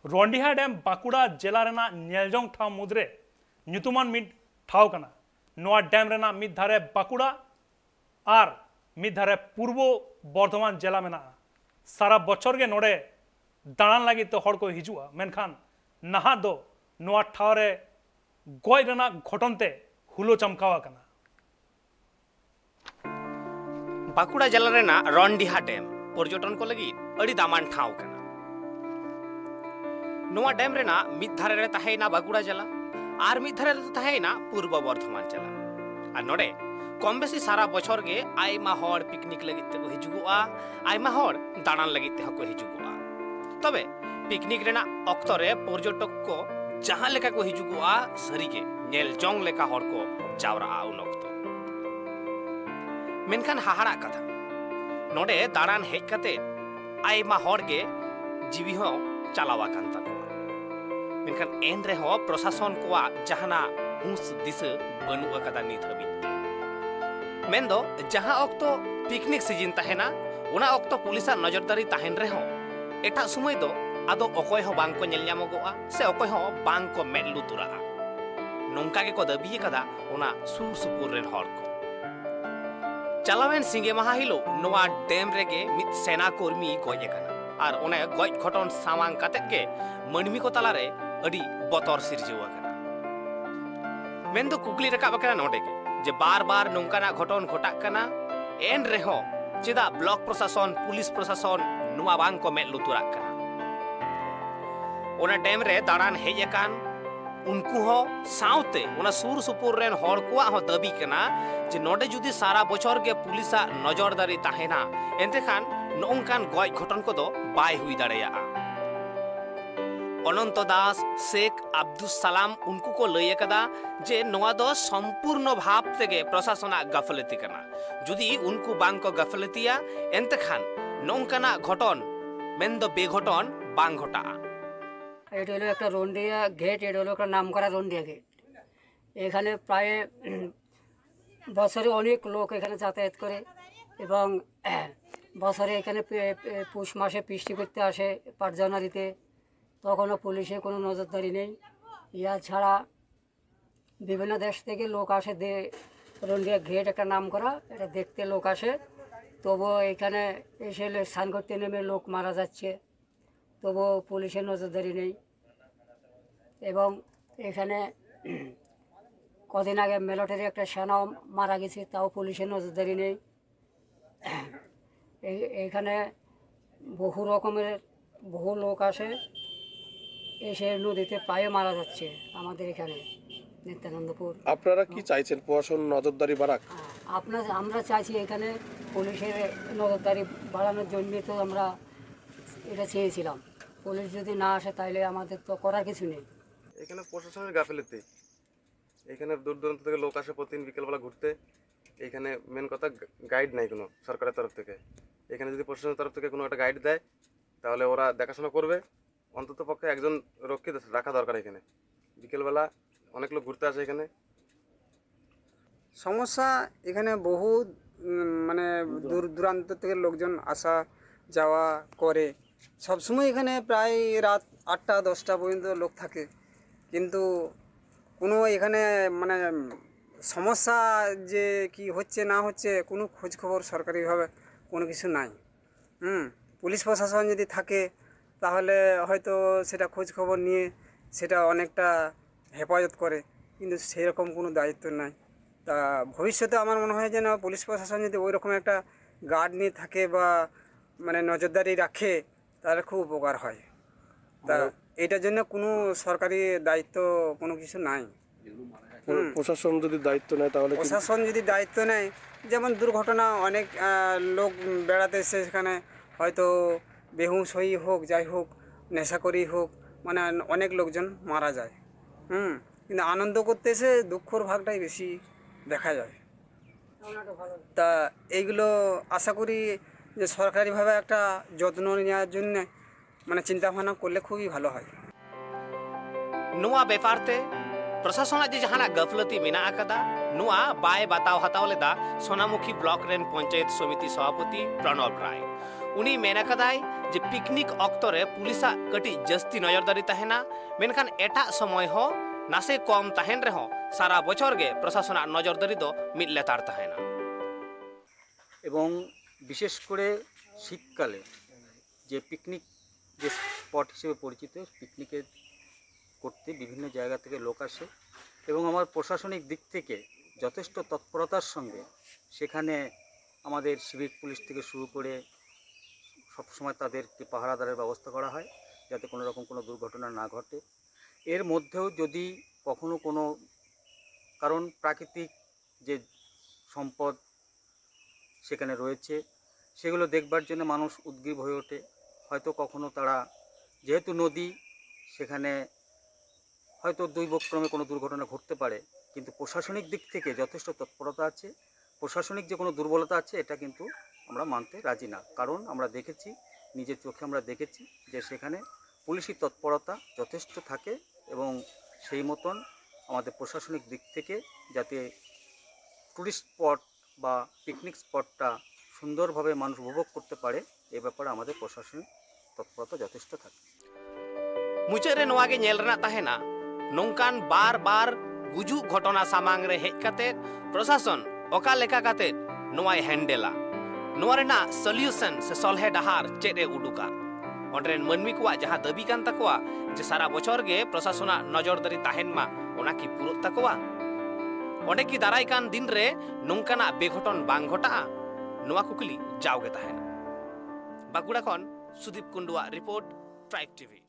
ᱨᱚᱱᱰᱤᱦᱟ dam Bankura ᱡᱮᱞᱟ ᱨᱮᱱᱟᱜ ᱧᱮᱞᱡᱚᱝ ᱴᱷᱟᱶ ᱢᱩᱫᱽᱨᱮ ᱧᱩᱛᱩᱢᱟᱱ ᱢᱤᱫ ᱴᱷᱟᱶ ᱠᱟᱱᱟ। ᱱᱚᱣᱟ ᱰᱮᱢ ᱨᱮᱱᱟᱜ ᱢᱤᱫ ᱫᱷᱟᱨᱮ ᱵᱟᱸᱠᱩᱲᱟ ᱟᱨ ᱢᱤᱫ ᱫᱷᱟᱨᱮ ᱯᱩᱨᱵᱚ ᱵᱚᱨধमान জেলা মেনাᱜᱼᱟ। সারা বছর গে নড়ে দাঁড়ান লাগি তো হড় কো হিজুआ মেনখান নাহা দো নওয়া ঠাव रे गज रेनाग घटनते हुलो चमकावा कना। बांकुड़ा जिला रेना रनडीहा डैम पर्यटन को लगी अड़ी दामान ठाव कना। नोआ डैम रेना मिद धारे रे ताहेना बांकुड़ा जिला आर मिद धारे रे ताहेना पूर्व बर्धमान जिला। आ नोडे कम बेसी सारा बछर गे आइमा हर पिकनिक लगी ते को हिजुआ आइमा हर दाड़ान लगी ते को हिजुआ। तबे पिकनिक रेना अक्तो रे पर्यटक को जहां लेका को हिजुआ सरीगे नेल जोंग लेका हर को जावरा उन अक्तो। मेनखान हाहाड़ा कथा नोडे दाड़ान हेज कते आइमा हर गे जीवी हो चलावा कान ताकोआ। मेनखान एन रे हो प्रशासन को जहाना हुस दिस बनुआ कदा नित हबी मेंदो जहां अक्तो पिकनिक सीजन ताहेना उना अक्तो पुलिसा नजरदारी ताहेन रे हो एटा समय दो आदो अकोय हो बांग को नेल ᱧᱟᱢᱚᱜᱚᱜᱼᱟ से अकोय हो बांग को मेड लुतुराआ। नोंका गे को दाबी कदा उना सुर सुपुर रेन हर को चलावेन सिंगे माहा हिलो नोआ डैम रेगे मिद सेना कर्मी गज एकाना आर ओने गज घटन सामांग काते के मणमी को तालारे अडी बतर सिरजवा काना। मेंदो कुकली रकाब काना नोडे के जे बार बार नोंकाना घटन घटा काना एन रेहो चेदा ब्लॉक प्रशासन पुलिस प्रशासन नुआ बांग को मेड लुतुरा काना। ओना डैम रे दाड़ान हेज एकान उनको हो साउते ओना सुर सुपुर रेन हर कोआ हो दाबी कना जे नोडे जुदी सारा बछर गे पुलिसा नजरदारी ताहेना एनते खान नोंकान गज घटन को दो बाय हुई दाड़ेया। अनंत दास शेख अब्दुल सलाम उनको को लय कदा जे नोआ दो संपूर्ण भाव तेगे प्रशासना गफलती कना। जुदी उनको बांग को गफलतिया एनते खान नोंकाना घटन मेंदो बेघटन बांग घटा। এটা হলো একটা রন্ডিয়া গেট, এটা হলো একটা নাম করা রন্ডিয়া গেট। এখানে প্রায় বছরে অনেক লোক এখানে যাতায়াত করে এবং বছরে এখানে পৌষ মাসে বৃষ্টি করতে আসে 5 জানুয়ারিতে, তখনও পুলিশের কোনো নজরদারি নেই। ইয়া ছাড়া বিভিন্ন দেশ থেকে লোক আসে, রন্ডিয়া গেট একটা নাম করা, এটা দেখতে লোক আসে। তবুও এখানে এসে স্নান করতে নেমে লোক মারা যাচ্ছে, তবুও পুলিশের নজরদারি নেই। এবং এখানে কদিন আগে মিলিটারি একটা সেনাও মারা গেছে, তাও পুলিশের নজরদারি নেই। এখানে বহু রকমের বহু লোক আসে, এসে নদীতে পায়ে মারা যাচ্ছে আমাদের এখানে নিত্যানন্দপুর। আপনারা কি চাইছেন প্রশাসন নজরদারি বাড়াক? আমরা চাইছি এখানে পুলিশের নজরদারি বাড়ানোর জন্য তো আমরা এটা চেয়েছিলাম। পুলিশ যদি না আসে তাহলে আমাদের তো করার কিছু নেই। এখানে প্রশাসনের গাফিলতি, এখানে দূর দূরান্ত থেকে লোক আসে প্রতিদিন বিকেলবেলা ঘুরতে। এখানে মেন কথা গাইড নাই কোনো সরকারের তরফ থেকে। এখানে যদি প্রশাসনের তরফ থেকে কোনো একটা গাইড দেয় তাহলে ওরা দেখাশোনা করবে। অন্তত পক্ষে একজন রক্ষিত রাখা দরকার। এখানে বিকেলবেলা অনেক লোক ঘুরতে আসে। এখানে সমস্যা এখানে বহু মানে দূর দূরান্ত থেকে লোকজন আসা যাওয়া করে। সবসময় এখানে প্রায় রাত 8টা 10টা পর্যন্ত লোক থাকে, কিন্তু কোনো এখানে মানে সমস্যা যে কি হচ্ছে না হচ্ছে কোনো খোঁজ খবর সরকারিভাবে কোনো কিছু নাই। পুলিশ প্রশাসন যদি থাকে তাহলে হয়তো সেটা খোঁজ খবর নিয়ে সেটা অনেকটা হেফাজত করে, কিন্তু সেরকম কোনো দায়িত্ব নাই। তা ভবিষ্যতে আমার মনে হয় যেন পুলিশ প্রশাসন যদি ওই রকম একটা গার্ড নিয়ে থাকে বা মানে নজরদারি রাখে তাহলে খুব উপকার হয়। তা এটার জন্য কোনো সরকারি দায়িত্ব কোনো কিছু নাই। প্রশাসন যদি দায়িত্ব নেয় তাহলে প্রশাসন যদি দায়িত্ব নেয়, যেমন দুর্ঘটনা অনেক লোক বেড়াতে এসে সেখানে হয়তো বেহুশ হই হোক যাই হোক নেশাকরি হোক, মানে অনেক লোকজন মারা যায়। কিন্তু আনন্দ করতে এসে দুঃখর ভাগটাই বেশি দেখা যায়। তা এইগুলো আশা করি যে সরকারিভাবে একটা যত্ন নেওয়ার জন্য মানে চিন্তা ভাবনা করলে খুবই ভালো হয়। नुआ बेपारते प्रशासन जे जहाना गफलती मेना आकदा नुआ बाय बताव हताव लेदा सोनामुखी ब्लॉक रेन पंचायत समिति सभापति प्रणव राय उनी मेन कदाय जे पिकनिक ऑक्टोरे पुलिसा कटी जस्ती नजरदारी तहना मेनखान एटा समय हो नासे कम तहन रहो सारा बछर गे प्रशासन नजरदारी दो मिद लेतार तहना এবং বিশেষ করে শীতকালে যে পিকনিক যে স্পট হিসেবে পরিচিত পিকনিকের করতে বিভিন্ন জায়গা থেকে লোক আসে এবং আমার প্রশাসনিক দিক থেকে যথেষ্ট তৎপরতার সঙ্গে সেখানে আমাদের সিভিক পুলিশ থেকে শুরু করে সবসময় তাদেরকে পাহারাদারের ব্যবস্থা করা হয় যাতে কোনো রকম কোনো দুর্ঘটনা না ঘটে। এর মধ্যেও যদি কখনো কোনো কারণ প্রাকৃতিক যে সম্পদ সেখানে রয়েছে সেগুলো দেখবার জন্য মানুষ উদ্গ্রীব হয়ে ওঠে। হয়তো কখনো তারা যেহেতু নদী সেখানে হয়তো দুর্ভোগক্রমে কোনো দুর্ঘটনা ঘটতে পারে, কিন্তু প্রশাসনিক দিক থেকে যথেষ্ট তৎপরতা আছে। প্রশাসনিক যে কোনো দুর্বলতা আছে এটা কিন্তু আমরা মানতে রাজি না, কারণ আমরা দেখেছি, নিজের চোখে আমরা দেখেছি যে সেখানে পুলিশি তৎপরতা যথেষ্ট থাকে এবং সেই মতন আমাদের প্রশাসনিক দিক থেকে যাতে টুরিস্ট স্পট বা পিকনিক স্পটটা সুন্দরভাবে মানুষ উপভোগ করতে পারে এ ব্যাপারে আমাদের প্রশাসনিক তৎপরতা যথেষ্ট থাকে। मुचारे नोआगे नेल रना तहेना नोंकान बार बार गुजु घटना सामांग रे हेज काते प्रशासन ओका लेका काते नोआय हैंडला नोआ रेना सॉल्यूशन से सलहे डहार चेरे उडुका ओंड्रेन मनमी कोआ जहां दबी कान तकवा जे सारा बछर गे प्रशासना नजरदारी ताहेन मा ओना की पुरो तकवा ओंडे की दाराय कान दिन रे नोंकाना बेघटन बांग घटा नोआ कुकली जावगे ताहेना। बागुड़ा खन सुदीप कुंडुआ रिपोर्ट ट्राइब टीवी।